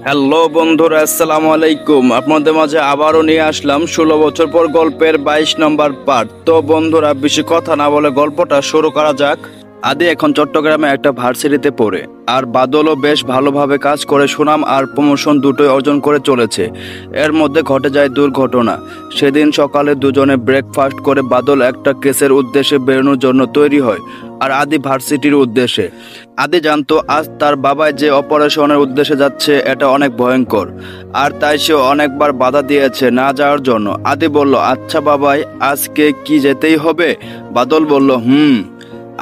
Hello বন্ধুরা, আসসালামু আলাইকুম। আপনাদের মাঝে আবারও নিয়ে আসলাম 16 বছর পর গল্পের 22 নম্বর পার্ট। তো বন্ধুরা, বেশি কথা না বলে গল্পটা শুরু করা যাক। আদি এখন চট্টগ্রামে একটা ভার্সিটিতে পড়ে, আর বাদলও বেশ ভালোভাবে কাজ করে সুনাম আর প্রমোশন দুটোই অর্জন করে চলেছে। এর মধ্যে ঘটে যায় দুর্ঘটনা। সেদিন সকালে দুজনে ব্রেকফাস্ট করে বাদল একটা কেসের উদ্দেশ্যে বেরোনোর জন্য তৈরি হয়, আর আদি ভার্সিটির উদ্দেশ্যে। আদি জানতো আজ তার বাবাই যে অপারেশনের উদ্দেশ্যে যাচ্ছে এটা অনেক ভয়ঙ্কর, আর তাই সে অনেকবার বাধা দিয়েছে না যাওয়ার জন্য। আদি বলল, আচ্ছা বাবাই, আজকে কি যেতেই হবে? বাদল বলল,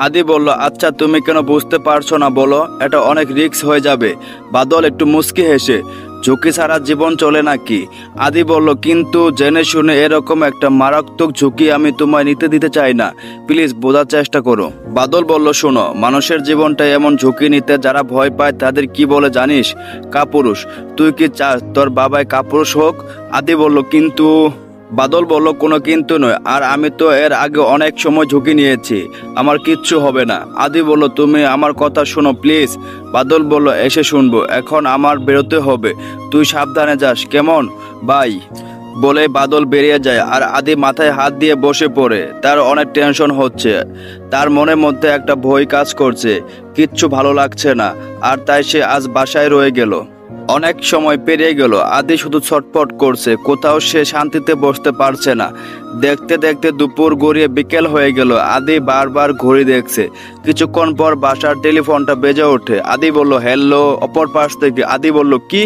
আদি বলল, আচ্ছা তুমি কেন বুঝতে পারছো না বলো, এটা অনেক রিস্ক হয়ে যাবে। বাদল একটু মুচকি হেসে, ঝুঁকি ছাড়া জীবন চলে নাকি? আদি বলল, কিন্তু জেনে শুনে এরকম একটা মারাত্মক ঝুঁকি আমি তোমায় নিতে দিতে চাই না, প্লিজ বোঝার চেষ্টা করো। বাদল বলল, শোনো, মানুষের জীবনটা এমন ঝুঁকি নিতে যারা ভয় পায় তাদের কি বলে জানিস? কাপুরুষ। তুই কি চাস তোর বাবাই কাপুরুষ হোক? আদি বলল, কিন্তু। বাদল বলল, কোনো কিন্তু নয়, আর আমি তো এর আগে অনেক সময় ঝুঁকি নিয়েছি, আমার কিচ্ছু হবে না। আদি বলল, তুমি আমার কথা শোনো প্লিজ। বাদল বলল, এসে শুনবো, এখন আমার বেরোতে হবে, তুই সাবধানে যাস, কেমন বাই? বলে বাদল বেরিয়ে যায়, আর আদি মাথায় হাত দিয়ে বসে পড়ে। তার অনেক টেনশন হচ্ছে, তার মনের মধ্যে একটা ভয় কাজ করছে, কিচ্ছু ভালো লাগছে না, আর তাই সে আজ বাসায় রয়ে গেল। অনেক সময় পেরিয়ে গেল, আদি শুধু ছটফট করছে, কোথাও সে শান্তিতে বসতে পারছে না। দেখতে দেখতে দুপুর গড়িয়ে বিকেল হয়ে গেল। আদি বারবার ঘড়ি দেখছে। কিছুক্ষণ পর বাসার টেলিফোনটা বেজে ওঠে। আদি বলল, হ্যালো। অপর পাশ থেকে আদি বলল, কি?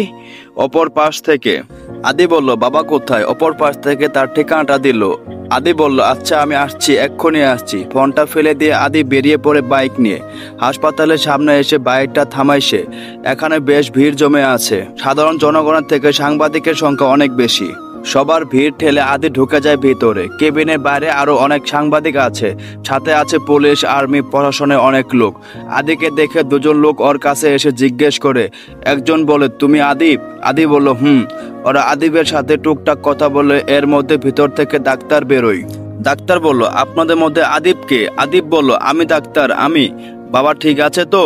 অপর পাশ থেকে আদি বলল, বাবা কোথায়? অপর পাশ থেকে তার ঠিকানাটা দিল। আদি বলল, আচ্ছা আমি আসছি, এক্ষুনি আসছি। ফোনটা ফেলে দিয়ে আদি বেরিয়ে পড়ে বাইক নিয়ে। হাসপাতালের সামনে এসে বাইকটা থামায় সে। এখানে বেশ ভিড় জমে আছে, সাধারণ জনগণের থেকে সাংবাদিকের সংখ্যা অনেক বেশি। সবার ভিড় ঠেলে আদি ঢুকে যায় ভিতরে। কেবিনের বাইরে আরো অনেক সাংবাদিক আছে, সাথে আছে পুলিশ, আর্মি, প্রশাসনের অনেক লোক। আদিকে দেখে দুজন লোক ওর কাছে এসে জিজ্ঞেস করে। একজন বলে, তুমি আদিব? আদি বলল, ওরা আদিবের সাথে টুকটাক কথা বলে এর মধ্যে ভিতর থেকে ডাক্তার বেরোয়। ডাক্তার বলল, আপনাদের মধ্যে আদিব কে? আদিব বলল, আমি ডাক্তার, আমি। বাবা ঠিক আছে তো?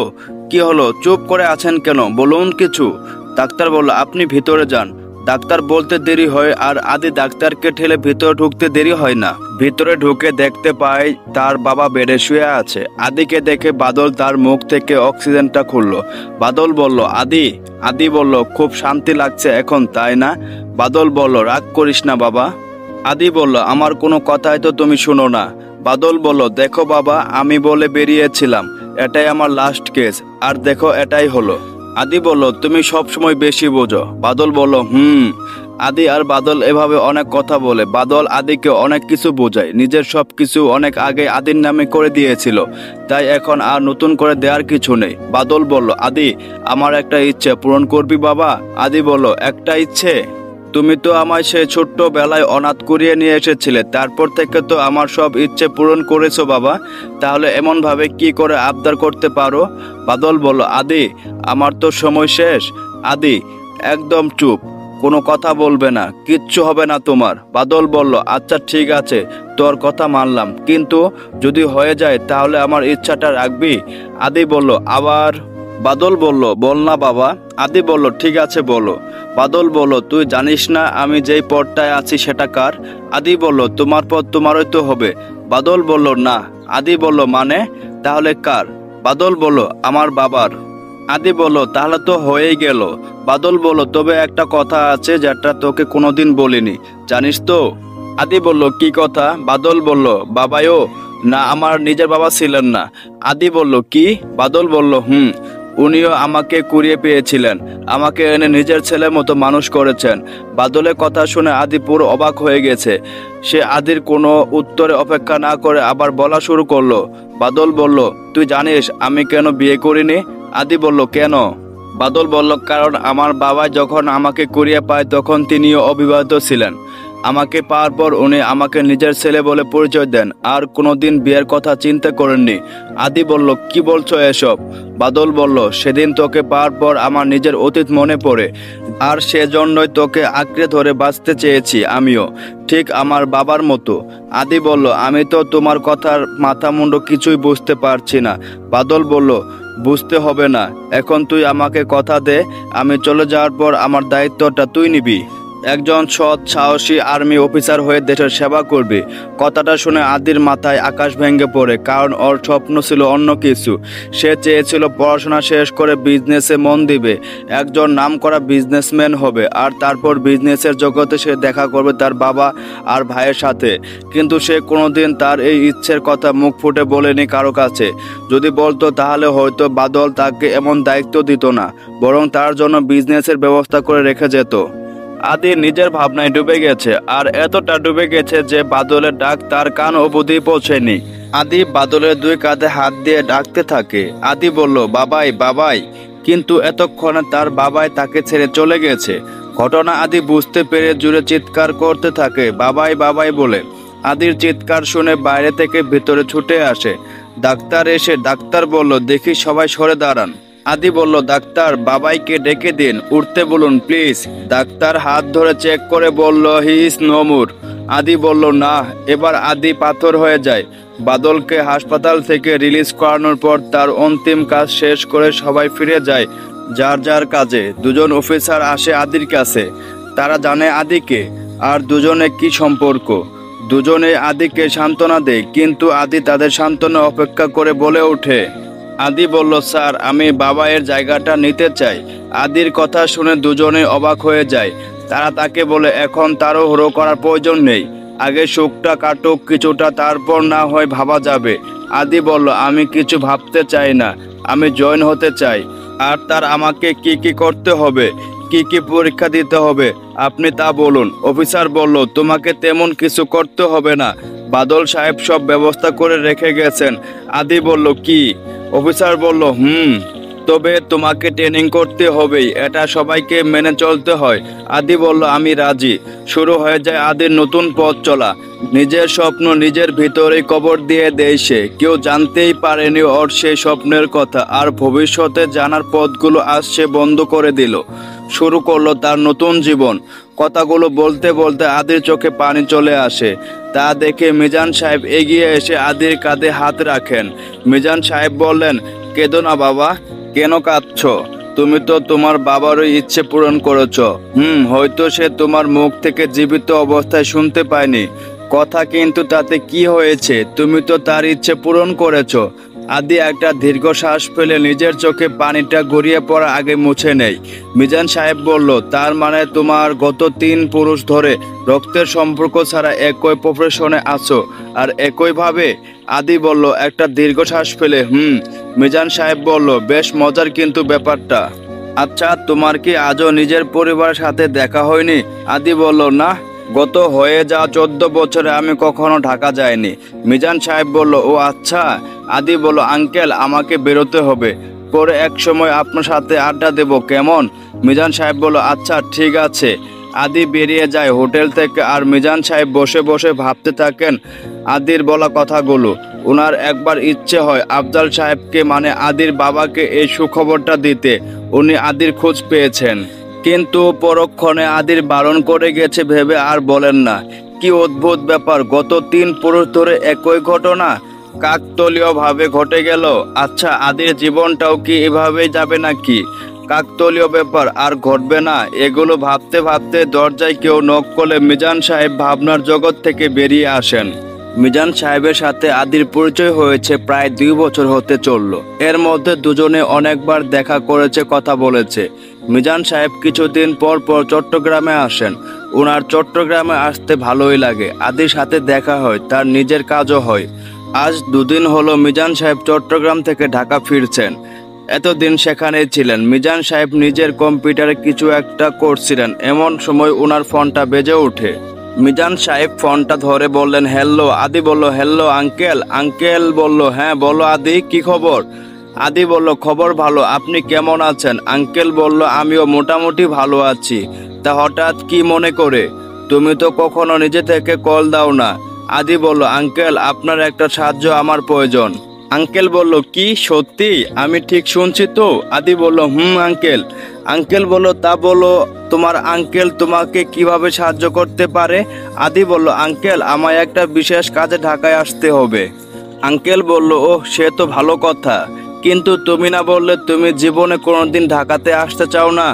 কি হলো, চুপ করে আছেন কেন, বলুন কিছু। ডাক্তার বলল, আপনি ভিতরে যান। ডাক্তার বলতে দেরি হয়, আর আদি ডাক্তারকে ঠেলে ভিতরে ঢুকতে দেরি হয় না। ভিতরে ঢুকে দেখতে পায় তার বাবা বেডে শুয়ে আছে। আদিকে দেখে বাদল তার মুখ থেকে অক্সিজেনটা খুললো। বাদল বলল, আদি? আদি বলল, খুব শান্তি লাগছে এখন, তাই না? বাদল বলল, রাগ করিস না বাবা। আদি বলল, আমার কোনো কথাই তো তুমি শুনো না। বাদল বলল, দেখো বাবা, আমি বলে বেরিয়েছিলাম এটাই আমার লাস্ট কেস, আর দেখো এটাই হলো। আদি বলল, তুমি সব সময় বেশি বোঝো। বাদল বলল, আদি আর বাদল এভাবে অনেক কথা বলে। বাদল আদিকে অনেক কিছু বোঝায়, নিজের সব কিছু অনেক আগে আদির নামে করে দিয়েছিল, তাই এখন আর নতুন করে দেওয়ার কিছু নেই। বাদল বলল, আদি, আমার একটা ইচ্ছে পূরণ করবি বাবা? আদি বলল, একটা ইচ্ছে? তুমি তো আমায় সে ছোট্ট বেলায় অনাথ করিয়ে নিয়ে এসেছিলে, তারপর থেকে তো আমার সব ইচ্ছে পূরণ করেছো বাবা, তাহলে এমন ভাবে কি করে আবদার করতে পারো? বাদল বলল, আদি, আমার তো সময় শেষ। আদি একদম চুপ, কোনো কথা বলবে না, কিচ্ছু হবে না তোমার। বাদল বলল, আচ্ছা ঠিক আছে, তোর কথা মানলাম, কিন্তু যদি হয়ে যায় তাহলে আমার ইচ্ছাটা রাখবি? আদি বলল, আবার? বাদল বলল, বল না বাবা। আদি বলল, ঠিক আছে বলো। বাদল বলল, তুই জানিস না আমি যেই পদটায় আছি সেটা কার? আদি বলল, তোমার পদ তোমারই তো হবে। বাদল বলল, না। আদি বলল, মানে? তাহলে কার? বাদল বলল, আমার বাবার। আদি বলল, তাহলে তো হয়েই গেল। বাদল বলল, তবে একটা কথা আছে যেটা তোকে কোনোদিন বলিনি, জানিস তো? আদি বলল, কি কথা? বাদল বলল, বাবাইও না, আমার নিজের বাবা ছিলেন না। আদি বলল, কি? বাদল বলল, উনিও আমাকে কুড়িয়ে পেয়েছিলেন, আমাকে এনে নিজের ছেলের মতো মানুষ করেছেন। বাদলের কথা শুনে আদি পুরো অবাক হয়ে গেছে। সে আদির কোনো উত্তরে অপেক্ষা না করে আবার বলা শুরু করলো। বাদল বলল, তুই জানিস আমি কেন বিয়ে করিনি? আদি বলল, কেন? বাদল বলল, কারণ আমার বাবা যখন আমাকে কুড়িয়ে পায় তখন তিনিও অবিবাহিত ছিলেন। আমাকে পাওয়ার পর উনি আমাকে নিজের ছেলে বলে পরিচয় দেন, আর কোনোদিন বিয়ের কথা চিন্তা করেননি। আদি বলল, কি বলছো এসব? বাদল বলল, সেদিন তোকে পাওয়ার পর আমার নিজের অতীত মনে পড়ে, আর সেজন্যই তোকে আঁকড়ে ধরে বাঁচতে চেয়েছি আমিও, ঠিক আমার বাবার মতো। আদি বলল, আমি তো তোমার কথার মাথা মুন্ডু কিছুই বুঝতে পারছি না। বাদল বলল, বুঝতে হবে না। এখন তুই আমাকে কথা দে, আমি চলে যাওয়ার পর আমার দায়িত্বটা তুই নিবি। একজন সৎ সাহসী আর্মি অফিসার হয়ে দেশের সেবা করবি। কথাটা শুনে আদির মাথায় আকাশ ভেঙে পড়ে, কারণ ওর স্বপ্ন ছিল অন্য কিছু। সে চেয়েছিল পড়াশোনা শেষ করে বিজনেসে মন দিবে, একজন নামকরা বিজনেসম্যান হবে, আর তারপর বিজনেসের জগতে সে দেখা করবে তার বাবা আর ভাইয়ের সাথে। কিন্তু সে কোনোদিন তার এই ইচ্ছের কথা মুখ ফুটে বলেনি কারো কাছে। যদি বলতো তাহলে হয়তো বাদল তাকে এমন দায়িত্ব দিত না, বরং তার জন্য বিজনেসের ব্যবস্থা করে রেখে যেত। আদি নিজের ভাবনায় ডুবে গেছে, আর এতটা ডুবে গেছে যে বাদলের ডাক তার কান অবধি পৌঁছেনি। আদি বাদলের দুই কাঁধে হাত দিয়ে ডাকতে থাকে। আদি বলল, বাবাই বাবাই, কিন্তু এতক্ষণে তার বাবাই তাকে ছেড়ে চলে গেছে। ঘটনা আদি বুঝতে পেরে জুড়ে চিৎকার করতে থাকে, বাবাই বাবাই বলে। আদির চিৎকার শুনে বাইরে থেকে ভিতরে ছুটে আসে ডাক্তার। এসে ডাক্তার বলল, দেখি সবাই সরে দাঁড়ান। আদি বলল, ডাক্তার বাবাইকে ডেকে দিন, উঠতে বলুন প্লিজ। ডাক্তার হাত ধরে চেক করে বলল, হি ইজ নো মোর। আদি বলল, না। এবার আদি পাথর হয়ে যায়। বাদলকে হাসপাতাল থেকে রিলিজ করানোর পর তার অন্তিম কাজ শেষ করে সবাই ফিরে যায় যার যার কাজে। দুজন অফিসার আসে আদির কাছে। তারা জানে আদিকে আর দুজনে কি সম্পর্ক। দুজনে আদিকে সান্ত্বনা দেয়, কিন্তু আদি তাদের সান্ত্বনা অপেক্ষা করে বলে ওঠে। আদি বলল, স্যার আমি বাবাইয়ের জায়গাটা নিতে চাই। আদির কথা শুনে দুজনে অবাক হয়ে যায়। তারা তাকে বলে, এখন তারও হরো করার প্রয়োজন নেই, আগে সুখটা কাটুক কিছুটা, তারপর না হয় ভাবা যাবে। আদি বলল, আমি কিছু ভাবতে চাই না, আমি জয়েন হতে চাই। আর তার আমাকে কি কি করতে হবে, কি কি পরীক্ষা দিতে হবে আপনি তা বলুন। অফিসার বলল, তোমাকে তেমন কিছু করতে হবে না, বাদল সাহেব সব ব্যবস্থা করে রেখে গেছেন। আদি বলল, কি? অফিসার বলল, তবে তোমাকে ট্রেনিং করতে হবেই, এটা সবাইকে মেনে চলতে হয়। আদি বলল, আমি রাজি। শুরু হয়ে যায় আদির নতুন পথ চলা। নিজের স্বপ্ন নিজের ভিতরে কবর দিয়ে দেয় সে। কেউ জানতেই পারেনি ওর সেই স্বপ্নের কথা, আর ভবিষ্যতে জানার পথগুলো আজ সে বন্ধ করে দিল। শুরু করলো তার নতুন জীবন। কথাগুলো বলতে বলতে আদির চোখে পানি চলে আসে। তা দেখে মিজান সাহেব এগিয়ে এসে আদির কাঁধে হাত রাখেন। মিজান সাহেব বললেন, কেঁদো না বাবা, কেন কাঁদছ? তুমি তো তোমার বাবারই ইচ্ছে পূরণ করেছ। হয়তো সে তোমার মুখ থেকে জীবিত অবস্থায় শুনতে পায়নি কথা, কিন্তু তাতে কি হয়েছে, তুমি তো তার ইচ্ছে পূরণ করেছ। আদি একটা দীর্ঘশ্বাস ফেলে নিজের চোখে পানিটা গড়িয়ে পড়া আগে মুছে নেয়। মিজান সাহেব বলল, তার মানে তোমার গত 3 পুরুষ ধরে রক্তের সম্পর্ক ছাড়া একই প্রফেশনে আছো আর একইভাবে? আদি বলল একটা দীর্ঘশ্বাস ফেলে। মিজান সাহেব বলল, বেশ মজার কিন্তু ব্যাপারটা। আচ্ছা, তোমার কি আজও নিজের পরিবারের সাথে দেখা হয়নি? আদি বলল, না, গত হয়ে যাওয়া 14 বছরে আমি কখনো ঢাকা যাইনি। মিজান সাহেব বলল, ও আচ্ছা। আদি বলল, আঙ্কেল আমাকে বেরোতে হবে, পরে এক সময় আপনার সাথে আড্ডা দেব, কেমন? মিজান সাহেব বলল, আচ্ছা ঠিক আছে। আদি বেরিয়ে যায় হোটেল থেকে, আর মিজান সাহেব বসে বসে ভাবতে থাকেন আদির বলা কথাগুলো। ওনার একবার ইচ্ছে হয় আফজাল সাহেবকে, মানে আদির বাবাকে, এই সুখবরটা দিতে। উনি আদির খোঁজ পেয়েছেন, কিন্তু পরক্ষণে আদির বারণ করে গেছে ভেবে আর বলেন না। কি অদ্ভুত ব্যাপার, গত 3 পুরুষ ধরে একই ঘটনা কাকতালীয় ভাবে ঘটে গেল। আচ্ছা, আদির জীবনটাও কি এভাবেই যাবে নাকি? কাকতালীয় ব্যাপার আর ঘটবে না। এগুলো ভাবতে ভাবতে দরজায় কেউ নক করলে মিজান সাহেব ভাবনার জগৎ থেকে বেরিয়ে আসেন। মিজান সাহেবের সাথে আদির পরিচয় হয়েছে প্রায় 2 বছর হতে চলল। এর মধ্যে দুজনে অনেকবার দেখা করেছে, কথা বলেছে। মিজান সাহেব কিছুদিন পর পর চট্টগ্রামে আসেন। ওনার চট্টগ্রামে আসতে ভালোই লাগে। আদির সাথে দেখা হয়, তার নিজের কাজও হয়। আজ 2 দিন হলো মিজান সাহেব চট্টগ্রাম থেকে ঢাকা ফিরছেন। এতদিন সেখানেই ছিলেন। মিজান সাহেব নিজের কম্পিউটারে কিছু একটা করছিলেন, এমন সময় ওনার ফোনটা বেজে ওঠে। মিজান সাহেব ফোনটা ধরে বললেন, হ্যালো। আদি বলল, হ্যালো আঙ্কেল। আঙ্কেল বলল, হ্যাঁ বলো আদি, কি খবর? আদি বলল, খবর ভালো, আপনি কেমন আছেন? আঙ্কেল বলল, আমিও মোটামুটি ভালো আছি। তা হঠাৎ কি মনে করে? তুমি তো কখনো নিজে থেকে কল দাও না। আদি বলল, আঙ্কেল আপনার একটা সাহায্য আমার প্রয়োজন। আঙ্কেল বলল, কি সত্যি? আমি ঠিক শুনছি তো? আদি বলল, আঙ্কেল। আঙ্কেল বলল, তা বলো তোমার আঙ্কেল তোমাকে কিভাবে সাহায্য করতে পারে? আদি বলল, আঙ্কেল আমায় একটা বিশেষ কাজে ঢাকায় আসতে হবে। আঙ্কেল বলল, ওহ সে তো ভালো কথা, কিন্তু তুমি না বললে তুমি জীবনে কোনোদিন ঢাকাতে আসতে চাও না?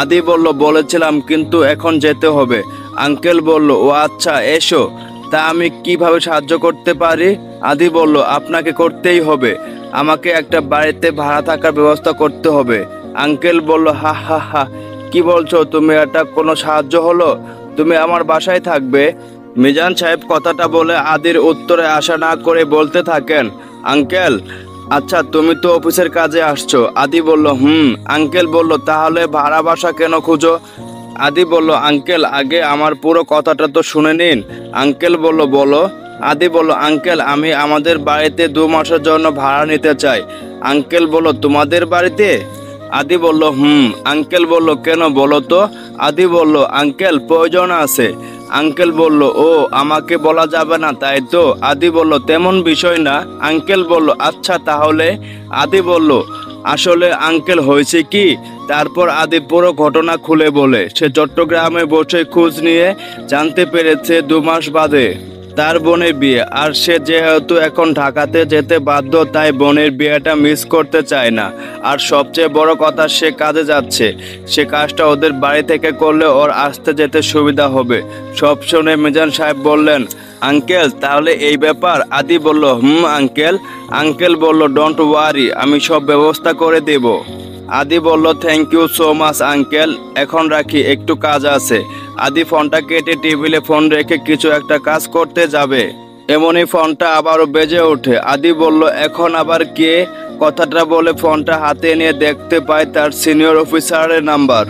আদি বলল, বলেছিলাম, কিন্তু এখন যেতে হবে। আঙ্কেল বলল, ও আচ্ছা, এসো। তা আমি কিভাবে সাহায্য করতে পারি? আদি বলল, আপনাকে করতেই হবে। আমাকে একটা বাড়িতে ভাড়া থাকার ব্যবস্থা করতে হবে। আঙ্কেল বলল, হা হা হা, কি বলছো তুমি? এটা কোনো সাহায্য হলো? তুমি আমার বাসায় থাকবে? মিজান সাহেব কথাটা বলে আদির উত্তরে আশা না করে বলতে থাকেন, আঙ্কেল, আচ্ছা তুমি তো অফিসের কাজে আসছো। আদি বলল, আঙ্কেল বলল, তাহলে ভাড়া বাসা কেন খুঁজো? আদি বলল, আঙ্কেল, আগে আমার পুরো কথাটা তো শুনে নিন। আঙ্কেল বলল, বলো। আদি বলল, আঙ্কেল, আমি আমাদের বাড়িতে 2 মাসের জন্য ভাড়া নিতে চাই। আঙ্কেল বলল, তোমাদের বাড়িতে? আদি বলল, আঙ্কেল বলল, কেন বলো তো? আদি বলল, আঙ্কেল, প্রয়োজন আছে। আঙ্কেল বলল, ও, আমাকে বলা যাবে না তাই তো? আদি বলল, তেমন বিষয় না। আঙ্কেল বলল, আচ্ছা তাহলে। আদি বলল, আসলে আঙ্কেল হয়েছে কি? তারপর আদি পুরো ঘটনা খুলে বলে সে চট্টগ্রামে বসে খোঁজ নিয়ে জানতে পেরেছে 2 মাস বাদে তার বোনের বিয়ে। আর সে যেহেতু এখন ঢাকাতে যেতে বাধ্য, তাই বোনের বিয়েটা মিস করতে চায় না। আর সবচেয়ে বড় কথা, সে কাজে যাচ্ছে। সে কাজটা ওদের বাড়ি থেকে করলে ওর আসতে যেতে সুবিধা হবে। সব শুনে মিজান সাহেব বললেন, আঙ্কেল, তাহলে এই ব্যাপার? আদি বলল, আঙ্কেল। আঙ্কেল বলল, ডোন্ট ওয়ারি, আমি সব ব্যবস্থা করে দেব। আদি বলল, thank you so much uncle, এখন রাখি, একটু কাজ আছে। আদি ফোনটা কেটে টেবিলে ফোন রেখে কিছু একটা কাজ করতে যাবে, এমনই ফোনটা আবারও বেজে ওঠে। আদি বলল, এখন আবার কে? কথাটা বলে ফোনটা হাতে নিয়ে দেখতে পায় তার সিনিয়র অফিসারের নাম্বার।